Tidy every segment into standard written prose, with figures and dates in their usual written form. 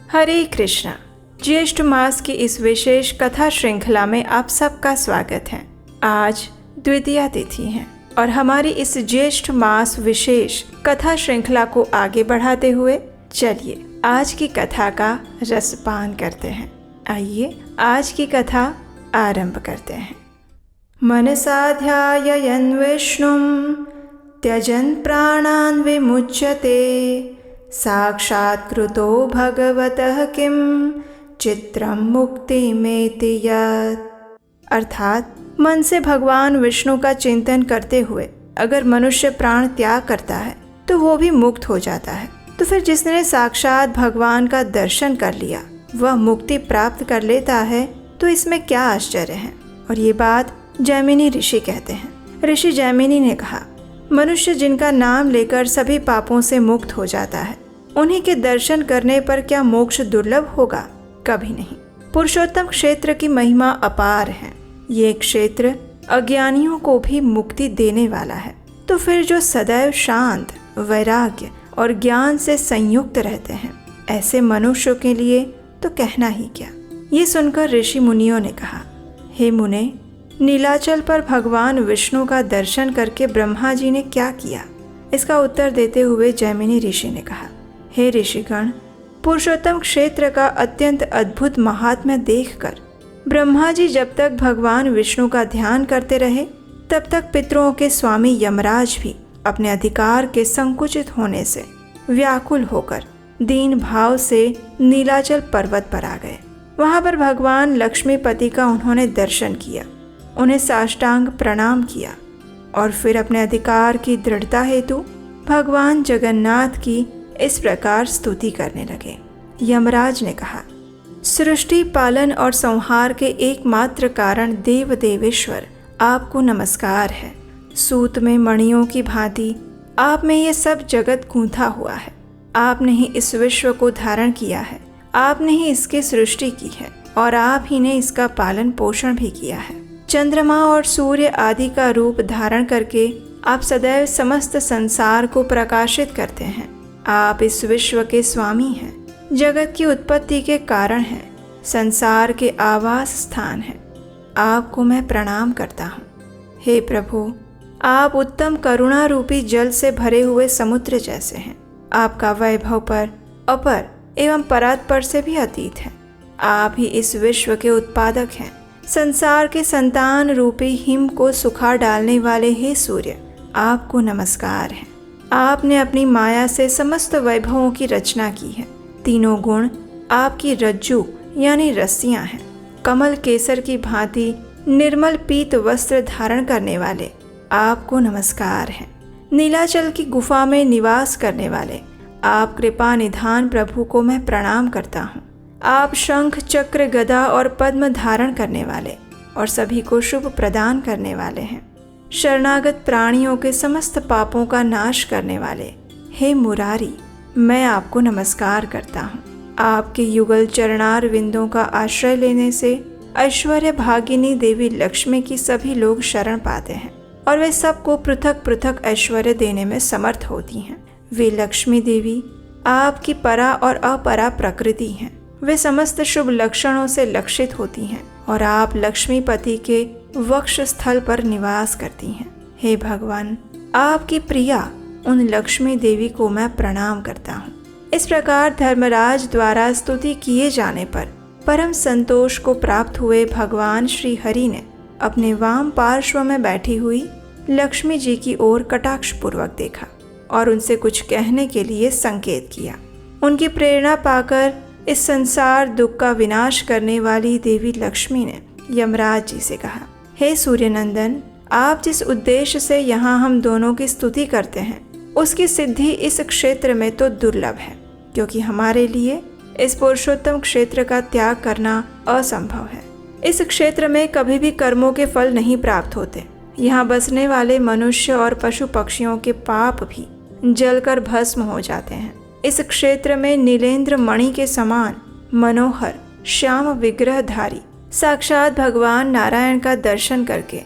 हरे कृष्णा। ज्येष्ठ मास की इस विशेष कथा श्रृंखला में आप सबका स्वागत है। आज द्वितीया तिथि है और हमारी इस ज्येष्ठ मास विशेष कथा श्रृंखला को आगे बढ़ाते हुए चलिए आज की कथा का रसपान करते हैं। आइए आज की कथा आरंभ करते हैं। मनसा ध्यायन् विष्णुं त्यजन् प्राणान् विमुच्यते साक्षात् कृतो भगवतः किं चित्रं मुक्तिमेति यत्। अर्थात मन से भगवान विष्णु का चिंतन करते हुए अगर मनुष्य प्राण त्याग करता है तो वो भी मुक्त हो जाता है। तो फिर जिसने साक्षात भगवान का दर्शन कर लिया वह मुक्ति प्राप्त कर लेता है, तो इसमें क्या आश्चर्य है। और ये बात जैमिनी ऋषि कहते हैं। ऋषि जैमिनी ने कहा, मनुष्य जिनका नाम लेकर सभी पापों से मुक्त हो जाता है, उन्हीं के दर्शन करने पर क्या मोक्ष दुर्लभ होगा? कभी नहीं। पुरुषोत्तम क्षेत्र की महिमा अपार है। ये क्षेत्र अज्ञानियों को भी मुक्ति देने वाला है। तो फिर जो सदैव शांत, वैराग्य और ज्ञान से संयुक्त रहते हैं, ऐसे मनुष्यों के लिए तो कहना ही क्या। ये सुनकर ऋषि मुनियों ने कहा, हे मुने, नीलाचल पर भगवान विष्णु का दर्शन करके ब्रह्मा जी ने क्या किया? इसका उत्तर देते हुए जैमिनी ऋषि ने कहा, हे ऋषिगण, पुरुषोत्तम क्षेत्र का अत्यंत अद्भुत महात्म्य देखकर ब्रह्मा जी जब तक भगवान विष्णु का ध्यान करते रहे, तब तक पितरों के स्वामी यमराज भी अपने अधिकार के संकुचित होने से व्याकुल होकर दीन भाव से नीलाचल पर्वत पर आ गए। वहां पर भगवान लक्ष्मीपति का उन्होंने दर्शन किया, उन्हें साष्टांग प्रणाम किया और फिर अपने अधिकार की दृढ़ता हेतु भगवान जगन्नाथ की इस प्रकार स्तुति करने लगे। यमराज ने कहा, सृष्टि पालन और संहार के एकमात्र कारण देव देवेश्वर आपको नमस्कार है। सूत में मणियों की भांति आप में ये सब जगत गूंथा हुआ है। आपने ही इस विश्व को धारण किया है, आपने ही इसकी सृष्टि की है और आप ही ने इसका पालन पोषण भी किया है। चंद्रमा और सूर्य आदि का रूप धारण करके आप सदैव समस्त संसार को प्रकाशित करते हैं। आप इस विश्व के स्वामी हैं, जगत की उत्पत्ति के कारण हैं, संसार के आवास स्थान हैं। आपको मैं प्रणाम करता हूँ। हे प्रभु, आप उत्तम करुणा रूपी जल से भरे हुए समुद्र जैसे हैं। आपका वैभव पर अपर एवं परात्पर से भी अतीत है। आप ही इस विश्व के उत्पादक हैं। संसार के संतान रूपी हिम को सुखा डालने वाले हे सूर्य, आपको नमस्कार है। आपने अपनी माया से समस्त वैभवों की रचना की है। तीनों गुण आपकी रज्जु यानी रस्सियां हैं। कमल केसर की भांति निर्मल पीत वस्त्र धारण करने वाले आपको नमस्कार है। नीलाचल की गुफा में निवास करने वाले आप कृपा निधान प्रभु को मैं प्रणाम करता हूँ। आप शंख चक्र गदा और पद्म धारण करने वाले और सभी को शुभ प्रदान करने वाले हैं। शरणागत प्राणियों के समस्त पापों का नाश करने वाले हे मुरारी, मैं आपको नमस्कार करता हूँ। आपके युगल चरणार विंदों का आश्रय लेने से ऐश्वर्य भागिनी देवी लक्ष्मी की सभी लोग शरण पाते हैं और वे सबको पृथक पृथक ऐश्वर्य देने में समर्थ होती हैं। वे लक्ष्मी देवी आपकी परा और अपरा प्रकृति हैं। वे समस्त शुभ लक्षणों से लक्षित होती हैं और आप लक्ष्मीपति के वक्ष स्थल पर निवास करती हैं। हे भगवान, आपकी प्रिया उन लक्ष्मी देवी को मैं प्रणाम करता हूँ। इस प्रकार धर्मराज द्वारा स्तुति किए जाने पर परम संतोष को प्राप्त हुए भगवान श्री हरि ने अपने वाम पार्श्व में बैठी हुई लक्ष्मी जी की ओर कटाक्ष पूर्वक देखा और उनसे कुछ कहने के लिए संकेत किया। उनकी प्रेरणा पाकर इस संसार दुख का विनाश करने वाली देवी लक्ष्मी ने यमराज जी से कहा, हे सूर्यनंदन, आप जिस उद्देश्य से यहाँ हम दोनों की स्तुति करते हैं, उसकी सिद्धि इस क्षेत्र में तो दुर्लभ है, क्योंकि हमारे लिए इस पुरुषोत्तम क्षेत्र का त्याग करना असंभव है। इस क्षेत्र में कभी भी कर्मों के फल नहीं प्राप्त होते। यहाँ बसने वाले मनुष्य और पशु पक्षियों के पाप भी जलकर भस्म हो जाते हैं। इस क्षेत्र में नीलेंद्र मणि के समान मनोहर श्याम विग्रहधारी साक्षात भगवान नारायण का दर्शन करके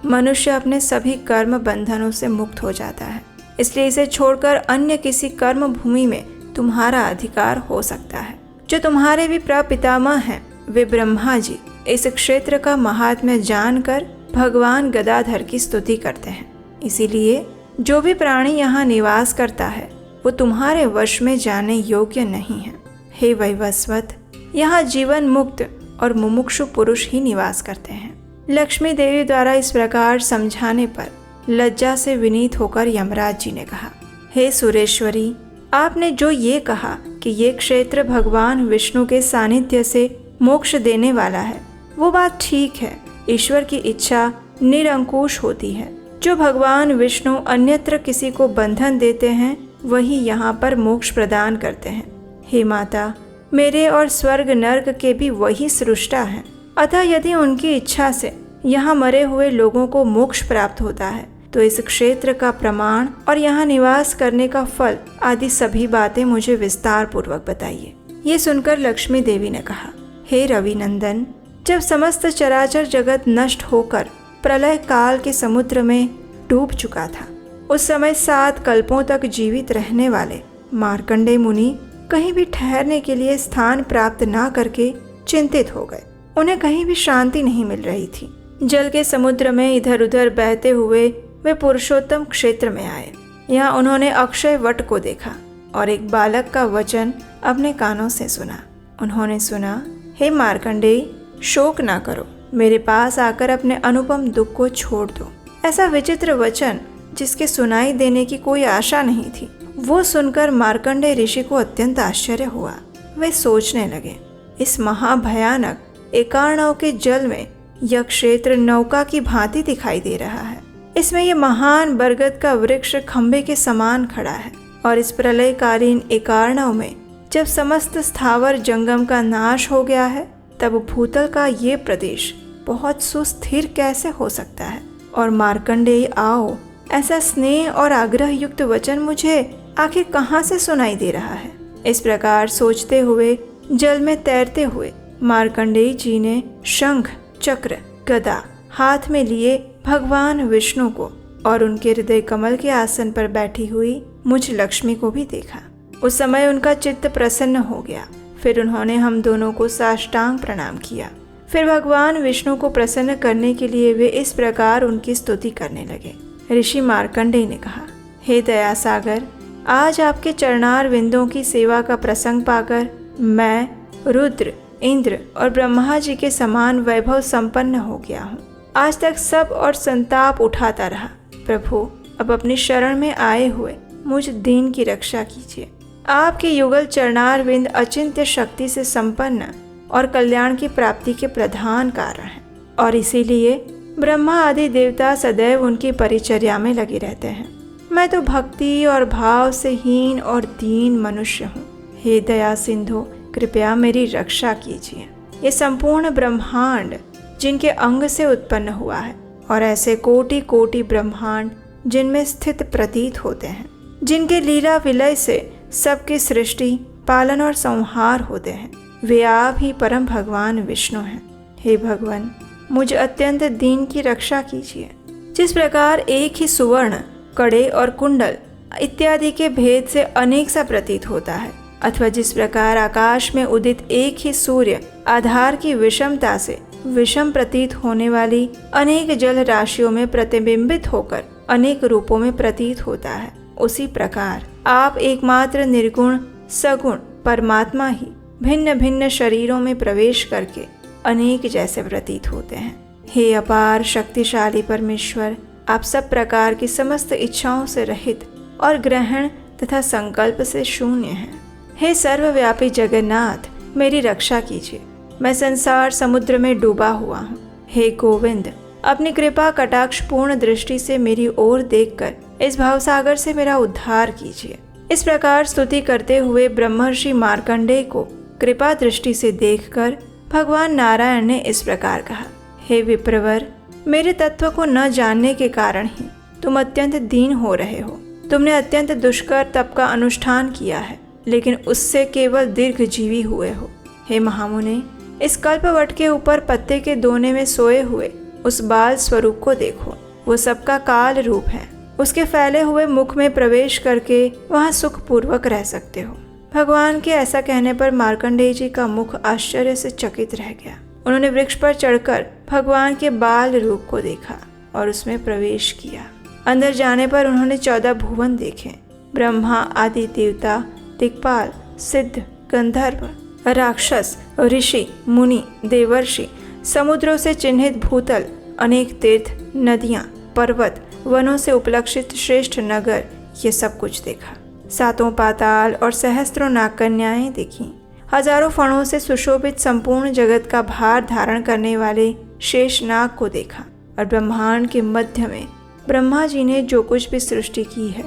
मनुष्य अपने सभी कर्म बंधनों से मुक्त हो जाता है। इसलिए इसे छोड़कर अन्य किसी कर्म भूमि में तुम्हारा अधिकार हो सकता है। जो तुम्हारे भी प्रपितामह हैं, वे ब्रह्मा जी इस क्षेत्र का महात्म्य जानकर भगवान गदाधर की स्तुति करते हैं। इसीलिए जो भी प्राणी यहाँ निवास करता है वो तुम्हारे वश में जाने योग्य नहीं है। हे वैवस्वत, यहाँ जीवन मुक्त और मुमुक्षु पुरुष ही निवास करते हैं। लक्ष्मी देवी द्वारा इस प्रकार समझाने पर लज्जा से विनीत होकर यमराज जी ने कहा, हे सुरेश्वरी, आपने जो ये कहा कि ये क्षेत्र भगवान विष्णु के सानिध्य से मोक्ष देने वाला है, वो बात ठीक है। ईश्वर की इच्छा निरंकुश होती है। जो भगवान विष्णु अन्यत्र किसी को बंधन देते हैं वही यहाँ पर मोक्ष प्रदान करते हैं। हे माता, मेरे और स्वर्ग नर्क के भी वही सृष्टा हैं। अतः यदि उनकी इच्छा से यहाँ मरे हुए लोगों को मोक्ष प्राप्त होता है तो इस क्षेत्र का प्रमाण और यहाँ निवास करने का फल आदि सभी बातें मुझे विस्तार पूर्वक बताइए। ये सुनकर लक्ष्मी देवी ने कहा, हे रविनंदन, जब समस्त चराचर जगत नष्ट होकर प्रलय काल के समुद्र में डूब चुका था, उस समय 7 कल्पों तक जीवित रहने वाले मार्कंडेय मुनि कहीं भी ठहरने के लिए स्थान प्राप्त ना करके चिंतित हो गए। उन्हें कहीं भी शांति नहीं मिल रही थी। जल के समुद्र में इधर उधर बहते हुए वे पुरुषोत्तम क्षेत्र में आए। यहाँ उन्होंने अक्षय वट को देखा और एक बालक का वचन अपने कानों से सुना। उन्होंने सुना, हे मार्कंडेय, शोक ना करो, मेरे पास आकर अपने अनुपम दुख को छोड़ दो। ऐसा विचित्र वचन जिसके सुनाई देने की कोई आशा नहीं थी, वो सुनकर मार्कंडेय ऋषि को अत्यंत आश्चर्य हुआ। वे सोचने लगे, इस महाभयानक एकार्णव के जल में यह क्षेत्र नौका की भांति दिखाई दे रहा है। इसमें यह महान बरगद का वृक्ष खंबे के समान खड़ा है और इस प्रलयकालीन एकार्णव में जब समस्त स्थावर जंगम का नाश हो गया है तब भूतल का ये प्रदेश बहुत सुस्थिर कैसे हो सकता है। और मार्कंडेय, आओ, ऐसा स्नेह और आग्रह युक्त वचन मुझे आखिर कहाँ से सुनाई दे रहा है। इस प्रकार सोचते हुए जल में तैरते हुए मार्कंडेय जी ने शंख, चक्र, गदा हाथ में लिए भगवान विष्णु को और उनके हृदय कमल के आसन पर बैठी हुई मुझ लक्ष्मी को भी देखा। उस समय उनका चित्त प्रसन्न हो गया। फिर उन्होंने हम दोनों को साष्टांग प्रणाम किया। फिर भगवान विष्णु को प्रसन्न करने के लिए वे इस प्रकार उनकी स्तुति करने लगे। ऋषि मार्कंडेय ने कहा, हे दया सागर, आज आपके चरणार विंदों की सेवा का प्रसंग पाकर मैं रुद्र, इंद्र और ब्रह्मा जी के समान वैभव संपन्न हो गया हूँ। आज तक सब और संताप उठाता रहा। प्रभु, अब अपनी शरण में आए हुए मुझ दीन की रक्षा कीजिए। आपके युगल चरणार विंद अचिंत्य शक्ति से संपन्न और कल्याण की प्राप्ति के प्रधान कारण हैं और इसीलिए ब्रह्मा आदि देवता सदैव उनकी परिचर्या में लगे रहते हैं। मैं तो भक्ति और भाव से हीन और दीन मनुष्य हूँ। हे दया सिंधु, कृपया मेरी रक्षा कीजिए। ये संपूर्ण ब्रह्मांड जिनके अंग से उत्पन्न हुआ है और ऐसे कोटि कोटि ब्रह्मांड जिनमें स्थित प्रतीत होते हैं, जिनके लीला विलय से सबकी सृष्टि, पालन और संहार होते हैं, वे आप ही परम भगवान विष्णु हैं। हे भगवान, मुझे अत्यंत दीन की रक्षा कीजिए। जिस प्रकार एक ही सुवर्ण, कड़े और कुंडल इत्यादि के भेद से अनेक सा प्रतीत होता है, अथवा जिस प्रकार आकाश में उदित एक ही सूर्य आधार की विषमता से विषम प्रतीत होने वाली अनेक जल राशियों में प्रतिबिंबित होकर अनेक रूपों में प्रतीत होता है, उसी प्रकार आप एकमात्र निर्गुण सगुण परमात्मा ही भिन्न भिन्न शरीरों में प्रवेश करके अनेक जैसे प्रतीत होते हैं। हे अपार शक्तिशाली परमेश्वर, आप सब प्रकार की समस्त इच्छाओं से रहित और ग्रहण तथा संकल्प से शून्य हैं। हे सर्वव्यापी जगन्नाथ, मेरी रक्षा कीजिए। मैं संसार समुद्र में डूबा हुआ हूँ। हे गोविंद, अपनी कृपा कटाक्ष पूर्ण दृष्टि से मेरी ओर देखकर इस भावसागर से मेरा उद्धार कीजिए। इस प्रकार स्तुति करते हुए ब्रह्मर्षि मार्कंडेय को कृपा दृष्टि से देखकर भगवान नारायण ने इस प्रकार कहा, हे विप्रवर, मेरे तत्व को न जानने के कारण ही तुम अत्यंत दीन हो रहे हो। तुमने अत्यंत दुष्कर तप का अनुष्ठान किया है, लेकिन उससे केवल दीर्घजीवी हुए हो। हे महामुने, इस कल्पवट के ऊपर पत्ते के दोने में सोए हुए उस बाल स्वरूप को देखो। वो सबका काल रूप है। उसके फैले हुए मुख में प्रवेश करके वहाँ सुखपूर्वक रह सकते हो। भगवान के ऐसा कहने पर मार्कंडेय जी का मुख आश्चर्य से चकित रह गया। उन्होंने वृक्ष पर चढ़कर भगवान के बाल रूप को देखा और उसमें प्रवेश किया। अंदर जाने पर उन्होंने 14 भुवन देखे। ब्रह्मा आदि देवता, दिक्पाल, सिद्ध, गंधर्व, राक्षस, ऋषि, मुनि, देवर्षि, समुद्रों से चिन्हित भूतल, अनेक तीर्थ, नदियां, पर्वत, वनों से उपलक्षित श्रेष्ठ नगर, ये सब कुछ देखा। 7 पाताल और सहस्त्रों नागकन्याएं देखी। हजारों फणों से सुशोभित संपूर्ण जगत का भार धारण करने वाले शेष नाग को देखा और ब्रह्मांड के मध्य में ब्रह्मा जी ने जो कुछ भी सृष्टि की है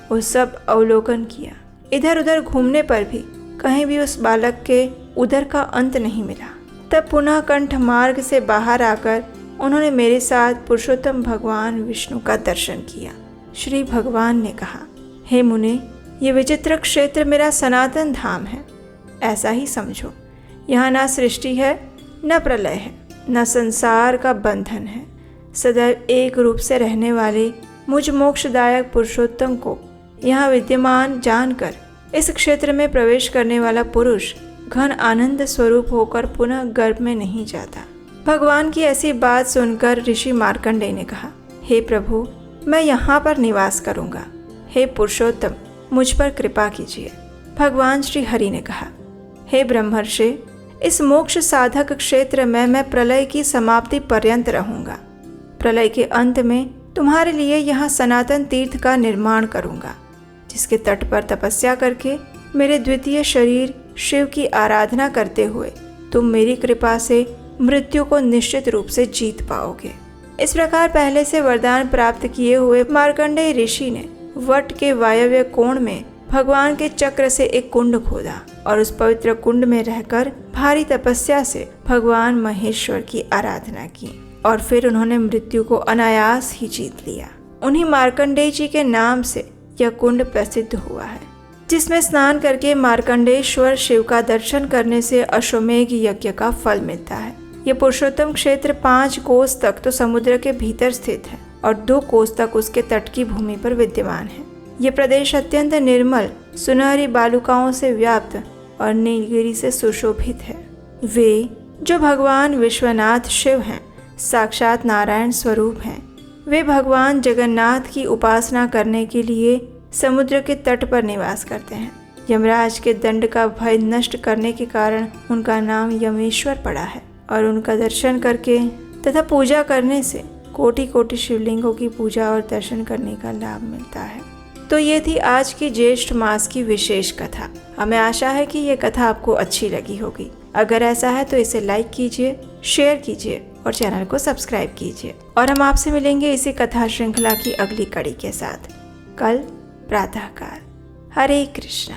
वो सब अवलोकन किया। इधर उधर घूमने पर भी कहीं भी उस बालक के उदर का अंत नहीं मिला। तब पुनः कंठ मार्ग से बाहर आकर उन्होंने मेरे साथ पुरुषोत्तम भगवान विष्णु का दर्शन किया। श्री भगवान ने कहा, हे मुने, ये विचित्र क्षेत्र मेरा सनातन धाम है, ऐसा ही समझो। यहाँ ना सृष्टि है, न प्रलय है, न संसार का बंधन है। सदैव एक रूप से रहने वाले मुझ मोक्षदायक पुरुषोत्तम को यहाँ विद्यमान जानकर इस क्षेत्र में प्रवेश करने वाला पुरुष घन आनंद स्वरूप होकर पुनः गर्भ में नहीं जाता। भगवान की ऐसी बात सुनकर ऋषि मार्कंडेय ने कहा, हे प्रभु, मैं यहाँ पर निवास करूँगा। हे पुरुषोत्तम, मुझ पर कृपा कीजिए। भगवान श्री हरि ने कहा, हे ब्रह्मर्षि, इस मोक्ष साधक क्षेत्र में मैं प्रलय की समाप्ति पर्यंत रहूँगा। प्रलय के अंत में तुम्हारे लिए यहाँ सनातन तीर्थ का निर्माण करूँगा, जिसके तट पर तपस्या करके मेरे द्वितीय शरीर शिव की आराधना करते हुए तुम मेरी कृपा से मृत्यु को निश्चित रूप से जीत पाओगे। इस प्रकार पहले से वरदान प्राप्त किए हुए मार्कंडेय ऋषि ने वट के वायव्य कोण में भगवान के चक्र से एक कुंड खोदा और उस पवित्र कुंड में रहकर भारी तपस्या से भगवान महेश्वर की आराधना की और फिर उन्होंने मृत्यु को अनायास ही जीत लिया। उन्हीं मार्कंडेय जी के नाम से यह कुंड प्रसिद्ध हुआ है, जिसमें स्नान करके मार्कंडेश्वर शिव का दर्शन करने से अश्वमेघ यज्ञ का फल मिलता है। यह पुरुषोत्तम क्षेत्र 5 कोस तक तो समुद्र के भीतर स्थित है और 2 कोस तक उसके तट की भूमि पर विद्यमान है। यह प्रदेश अत्यंत निर्मल, सुनहरी बालुकाओं से व्याप्त और नीलगिरी से सुशोभित है। वे जो भगवान विश्वनाथ शिव हैं, साक्षात नारायण स्वरूप हैं। वे भगवान जगन्नाथ की उपासना करने के लिए समुद्र के तट पर निवास करते हैं। यमराज के दंड का भय नष्ट करने के कारण उनका नाम यमेश्वर पड़ा है और उनका दर्शन करके तथा पूजा करने से कोटि कोटि शिवलिंगों की पूजा और दर्शन करने का लाभ मिलता है। तो ये थी आज की ज्येष्ठ मास की विशेष कथा। हमें आशा है कि ये कथा आपको अच्छी लगी होगी। अगर ऐसा है तो इसे लाइक कीजिए, शेयर कीजिए और चैनल को सब्सक्राइब कीजिए। और हम आपसे मिलेंगे इसी कथा श्रृंखला की अगली कड़ी के साथ कल प्रातःकाल। हरे कृष्णा।